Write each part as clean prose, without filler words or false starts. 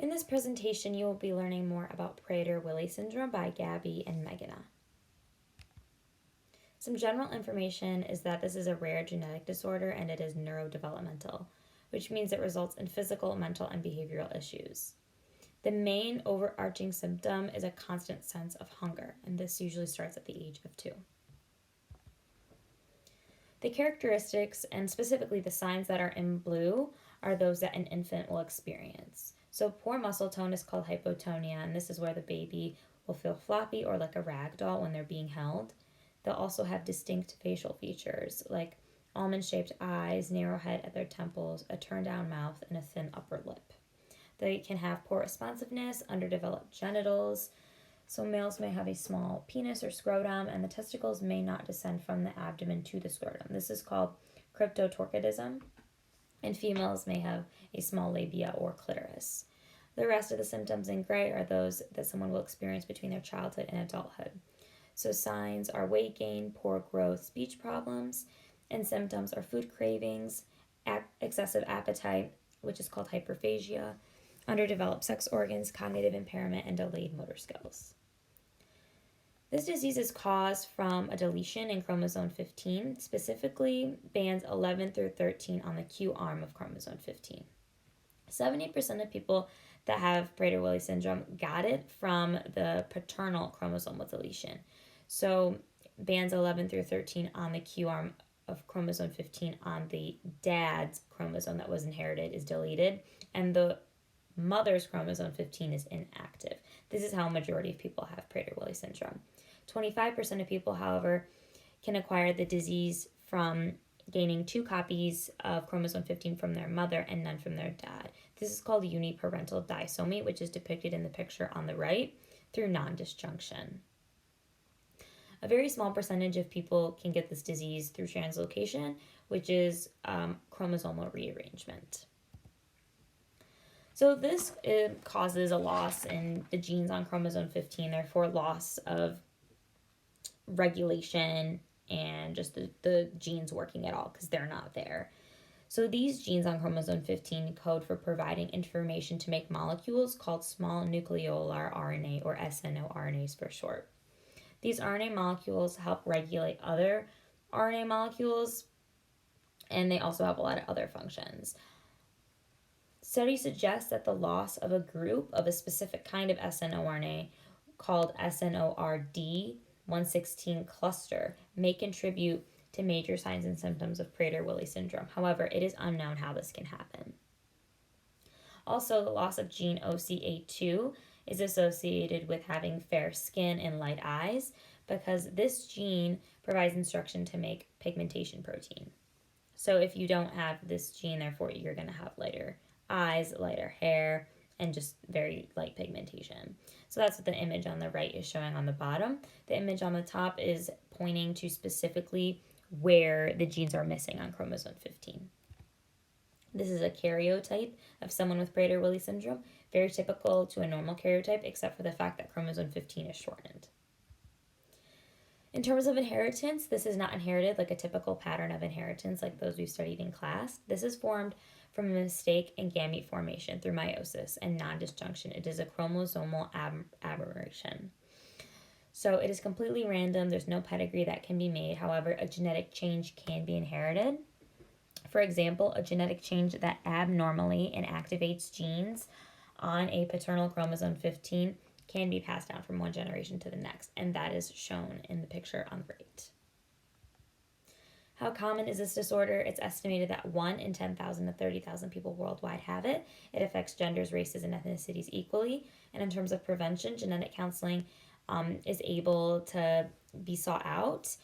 In this presentation, you will be learning more about Prader-Willi syndrome by Gabby and Meghana. Some general information is that this is a rare genetic disorder and it is neurodevelopmental, which means it results in physical, mental, and behavioral issues. The main overarching symptom is a constant sense of hunger, and this usually starts at the age of 2. The characteristics, and specifically the signs that are in blue, are those that an infant will experience. So poor muscle tone is called hypotonia, and this is where the baby will feel floppy or like a rag doll when they're being held. They'll also have distinct facial features like almond-shaped eyes, narrow head at their temples, a turned-down mouth, and a thin upper lip. They can have poor responsiveness, underdeveloped genitals. So males may have a small penis or scrotum, and the testicles may not descend from the abdomen to the scrotum. This is called cryptorchidism. And females may have a small labia or clitoris. The rest of the symptoms in gray are those that someone will experience between their childhood and adulthood. So signs are weight gain, poor growth, speech problems, and symptoms are food cravings, excessive appetite, which is called hyperphagia, underdeveloped sex organs, cognitive impairment, and delayed motor skills. This disease is caused from a deletion in chromosome 15, specifically bands 11 through 13 on the Q arm of chromosome 15. 70% of people that have Prader-Willi syndrome got it from the paternal chromosomal deletion. So bands 11 through 13 on the Q arm of chromosome 15 on the dad's chromosome that was inherited is deleted, and the mother's chromosome 15 is inactive. This is how a majority of people have Prader-Willi syndrome. 25% of people, however, can acquire the disease from gaining 2 copies of chromosome 15 from their mother and none from their dad. This is called uniparental disomy, which is depicted in the picture on the right, through non-disjunction. A very small percentage of people can get this disease through translocation, which is chromosomal rearrangement. So this causes a loss in the genes on chromosome 15, therefore loss of regulation and just the genes working at all because they're not there. So these genes on chromosome 15 code for providing information to make molecules called small nucleolar RNA, or snRNAs for short. These RNA molecules help regulate other RNA molecules, and they also have a lot of other functions. Studies suggest that the loss of a group of a specific kind of snRNA called SNORD116 cluster may contribute to major signs and symptoms of Prader-Willi syndrome. However, it is unknown how this can happen. Also, the loss of gene OCA2 is associated with having fair skin and light eyes because this gene provides instruction to make pigmentation protein. So if you don't have this gene, therefore you're going to have lighter eyes, lighter hair, and just very light pigmentation. So that's what the image on the right is showing on the bottom. The image on the top is pointing to specifically where the genes are missing on chromosome 15. This is a karyotype of someone with Prader-Willi syndrome, very typical to a normal karyotype, except for the fact that chromosome 15 is shortened. In terms of inheritance, this is not inherited like a typical pattern of inheritance like those we've studied in class. This is formed from a mistake in gamete formation through meiosis and non-disjunction. It is a chromosomal aberration. So it is completely random. There's no pedigree that can be made. However, a genetic change can be inherited. For example, a genetic change that abnormally inactivates genes on a paternal chromosome 15 can be passed down from one generation to the next, and that is shown in the picture on the right. How common is this disorder? It's estimated that 1 in 10,000 to 30,000 people worldwide have it. It affects genders, races, and ethnicities equally. And in terms of prevention, genetic counseling is able to be sought out,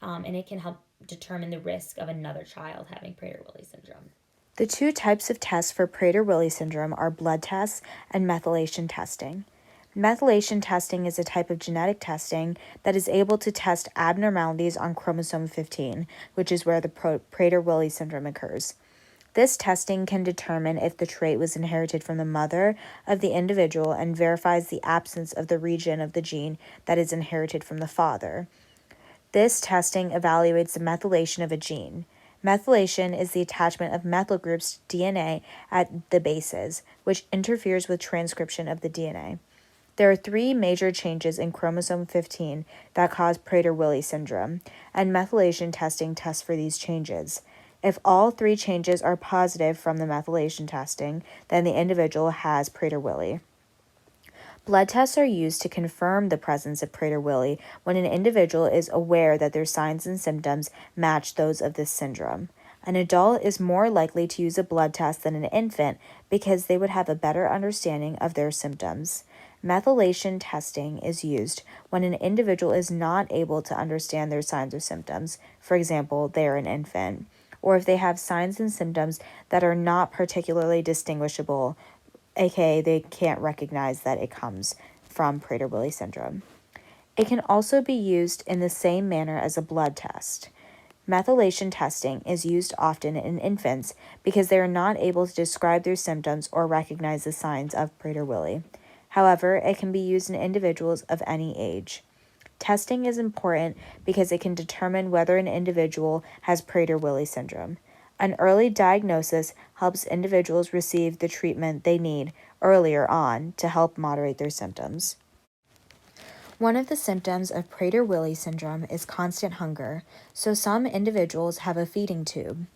and it can help determine the risk of another child having Prader-Willi syndrome. The 2 types of tests for Prader-Willi syndrome are blood tests and methylation testing. Methylation testing is a type of genetic testing that is able to test abnormalities on chromosome 15, which is where the Prader-Willi syndrome occurs. This testing can determine if the trait was inherited from the mother of the individual and verifies the absence of the region of the gene that is inherited from the father. This testing evaluates the methylation of a gene. Methylation is the attachment of methyl groups to DNA at the bases, which interferes with transcription of the DNA. There are three major changes in chromosome 15 that cause Prader-Willi syndrome, and methylation testing tests for these changes. If all three changes are positive from the methylation testing, then the individual has Prader-Willi. Blood tests are used to confirm the presence of Prader-Willi when an individual is aware that their signs and symptoms match those of this syndrome. An adult is more likely to use a blood test than an infant because they would have a better understanding of their symptoms. Methylation testing is used when an individual is not able to understand their signs or symptoms, for example, they are an infant, or if they have signs and symptoms that are not particularly distinguishable, aka they can't recognize that it comes from Prader-Willi syndrome. It can also be used in the same manner as a blood test. Methylation testing is used often in infants because they are not able to describe their symptoms or recognize the signs of Prader-Willi. However, it can be used in individuals of any age. Testing is important because it can determine whether an individual has Prader-Willi syndrome. An early diagnosis helps individuals receive the treatment they need earlier on to help moderate their symptoms. One of the symptoms of Prader-Willi syndrome is constant hunger, so some individuals have a feeding tube.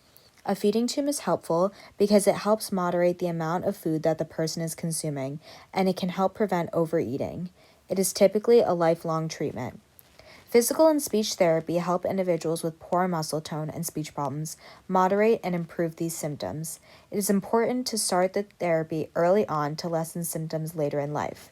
A feeding tube is helpful because it helps moderate the amount of food that the person is consuming, and it can help prevent overeating. It is typically a lifelong treatment. Physical and speech therapy help individuals with poor muscle tone and speech problems moderate and improve these symptoms. It is important to start the therapy early on to lessen symptoms later in life.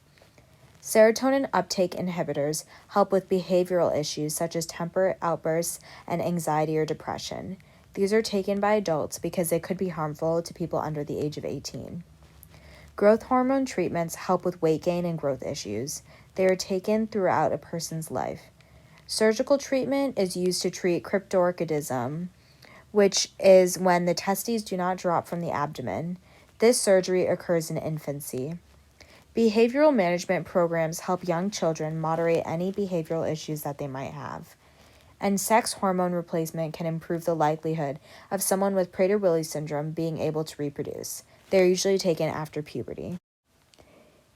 Serotonin uptake inhibitors help with behavioral issues such as temper outbursts and anxiety or depression. These are taken by adults because they could be harmful to people under the age of 18. Growth hormone treatments help with weight gain and growth issues. They are taken throughout a person's life. Surgical treatment is used to treat cryptorchidism, which is when the testes do not drop from the abdomen. This surgery occurs in infancy. Behavioral management programs help young children moderate any behavioral issues that they might have. And sex hormone replacement can improve the likelihood of someone with Prader-Willi syndrome being able to reproduce. They are usually taken after puberty.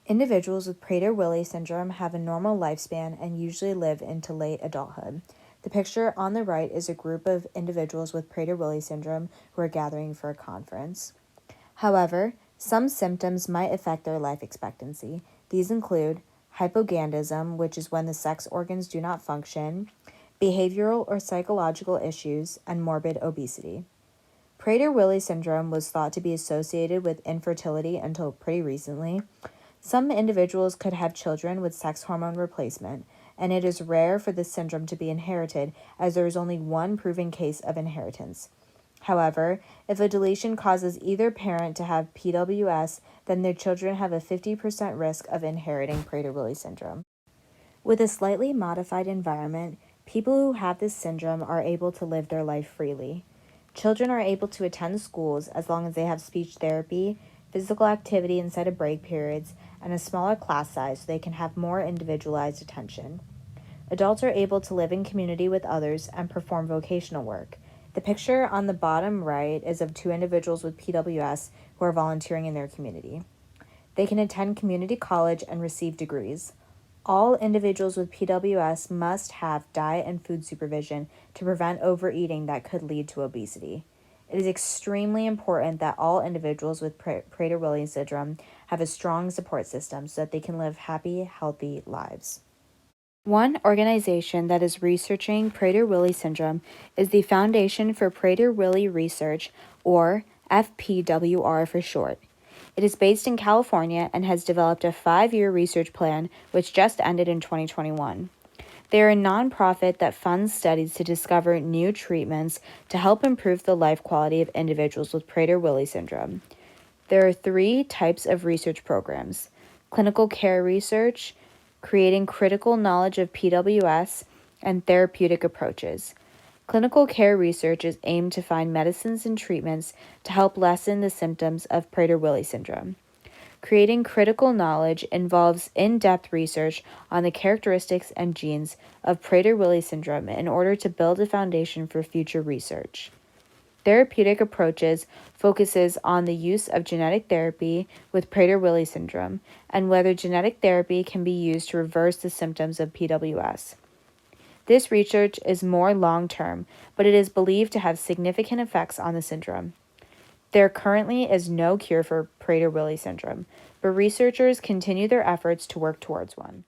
Individuals with Prader-Willi syndrome have a normal lifespan and usually live into late adulthood. The picture on the right is a group of individuals with Prader-Willi syndrome who are gathering for a conference. However, some symptoms might affect their life expectancy. These include hypogandism, which is when the sex organs do not function, behavioral or psychological issues, and morbid obesity. Prader-Willi syndrome was thought to be associated with infertility until pretty recently. Some individuals could have children with sex hormone replacement, and it is rare for this syndrome to be inherited as there is only one proven case of inheritance. However, if a deletion causes either parent to have PWS, then their children have a 50% risk of inheriting Prader-Willi syndrome. With a slightly modified environment, people who have this syndrome are able to live their life freely. Children are able to attend schools as long as they have speech therapy, physical activity inside of break periods, and a smaller class size so they can have more individualized attention. Adults are able to live in community with others and perform vocational work. The picture on the bottom right is of two individuals with PWS who are volunteering in their community. They can attend community college and receive degrees. All individuals with PWS must have diet and food supervision to prevent overeating that could lead to obesity. It is extremely important that all individuals with Prader-Willi syndrome have a strong support system so that they can live happy, healthy lives. One organization that is researching Prader-Willi syndrome is the Foundation for Prader-Willi Research, or FPWR for short. It is based in California and has developed a 5-year research plan which just ended in 2021. They are a nonprofit that funds studies to discover new treatments to help improve the life quality of individuals with Prader-Willi syndrome. There are 3 types of research programs: clinical care research, creating critical knowledge of PWS, and therapeutic approaches. Clinical care research is aimed to find medicines and treatments to help lessen the symptoms of Prader-Willi syndrome. Creating critical knowledge involves in-depth research on the characteristics and genes of Prader-Willi syndrome in order to build a foundation for future research. Therapeutic approaches focuses on the use of genetic therapy with Prader-Willi syndrome and whether genetic therapy can be used to reverse the symptoms of PWS. This research is more long-term, but it is believed to have significant effects on the syndrome. There currently is no cure for Prader-Willi syndrome, but researchers continue their efforts to work towards one.